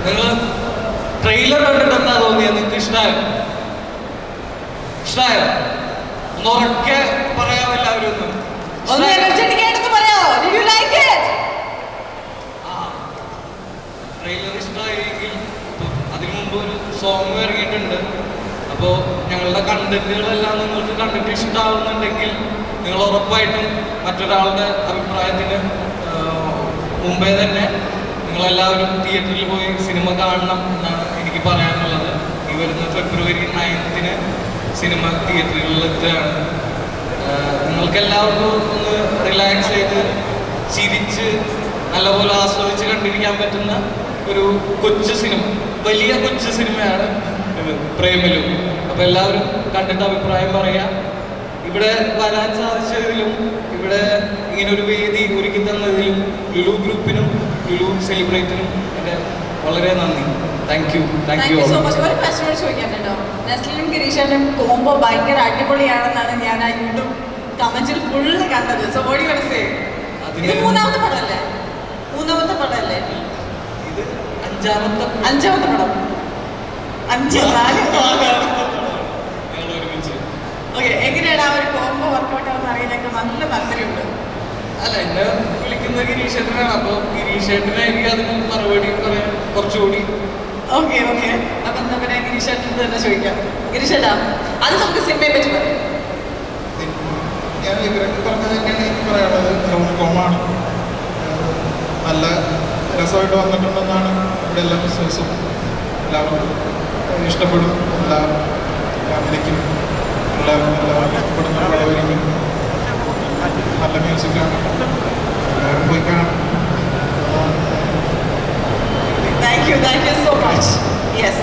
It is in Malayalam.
നിങ്ങൾ ട്രെയിലർ കണ്ടിട്ട് എന്താ തോന്നിയത്? നിങ്ങൾക്ക് ഇഷ്ടമായോ? ഇഷ്ടമായോ? ഒന്ന് ഉറക്കെ പറയാം എല്ലാവരും ഒന്ന് ട്രെയിലർ ഇഷ്ടമായെങ്കിൽ അതിനു മുമ്പ് ഒരു സോങ് ഇറങ്ങിയിട്ടുണ്ട്. അപ്പോൾ ഞങ്ങളുടെ കണ്ടന്റുകളെല്ലാം നിങ്ങൾക്ക് കണ്ടിട്ട് ഇഷ്ടമാവുന്നുണ്ടെങ്കിൽ നിങ്ങൾ ഉറപ്പായിട്ടും മറ്റൊരാളുടെ അഭിപ്രായത്തിന് മുമ്പേ തന്നെ നിങ്ങളെല്ലാവരും തിയേറ്ററിൽ പോയി സിനിമ കാണണം എന്നാണ് എനിക്ക് പറയാനുള്ളത്. ഈ വരുന്ന ഫെബ്രുവരി 9-ന് സിനിമ തിയേറ്ററുകളിൽ എത്തുകയാണ്. നിങ്ങൾക്കെല്ലാവർക്കും ഒന്ന് റിലാക്സ് ചെയ്ത് ചിരിച്ച് നല്ലപോലെ ആസ്വദിച്ച് കണ്ടിരിക്കാൻ പറ്റുന്ന ഒരു കൊച്ചു സിനിമ, വലിയ കൊച്ചു സിനിമയാണ് ഇത്, പ്രേമലു. അപ്പോൾ എല്ലാവരും കണ്ടിട്ട് അഭിപ്രായം പറയാം. ഇവിടെ വരാൻ സാധിച്ചതിലും ഇവിടെ ഇങ്ങനെ ഒരു വേദി ഒരുക്കി തന്നതിലും ലുലു ഗ്രൂപ്പിനും ലുലു സെലിബ്രേറ്റിനും എൻ്റെ വളരെ നന്ദി. Thank you so much. ഒരു ക്വസ്റ്റ്യൻ ചോദിക്കാൻ കേട്ടോ, നെസ്ലിനും ഗിരീഷനും കോംബോ ഭയങ്കര അടിപൊളിയാണെന്നാണ് ഞാൻ ആ യൂട്യൂബ് കമന്റിൽ ഫുള്ള് കണ്ടത്. So what you want to say? ഇത് മൂന്നാമത്തെ പടമല്ലേ? ഇത് അഞ്ചാമത്തെ പടം. 5 ഓക്കെ. എങ്ങനെയാണ് ആ ഒരു കോംബോ വർക്കൗട്ട് ആവുന്ന അറിയാനൊക്കെ നല്ല താല്പര്യമുണ്ട്. അല്ല, എന്നെ വിളിക്കുന്ന ഗിരീഷേട്ടനാണ്. അപ്പോൾ ഗിരീഷേട്ടനായിരിക്കും അതിന് മറുപടി പറയാൻ കുറച്ചുകൂടി. ഓക്കെ. അപ്പൊ എന്താ പറയാ, ഗിരീഷേട്ടൻ തന്നെ ചോദിക്കാം. ഗിരീഷേട്ടാ, അത് നമുക്ക് സിനിമയെ പറ്റി പറയാം. ഞാൻ ഇവരൊക്കെ പറഞ്ഞത് തന്നെയാണ് എനിക്ക് പറയാനുള്ളത്. റോംകോമാണ്, നല്ല രസമായിട്ട് വന്നിട്ടുണ്ടെന്നാണ് ഇവിടെ എല്ലാ ബിസിനസ്സും. എല്ലാവർക്കും ഇഷ്ടപ്പെടും, എല്ലാ ഫാമിലിക്കും എല്ലാവർക്കും ഇഷ്ടപ്പെടുന്ന പടമായിരിക്കും. നല്ല മ്യൂസിക്കാണ്, എല്ലാവരും പോയി കാണാം. Thank you so much. Yes.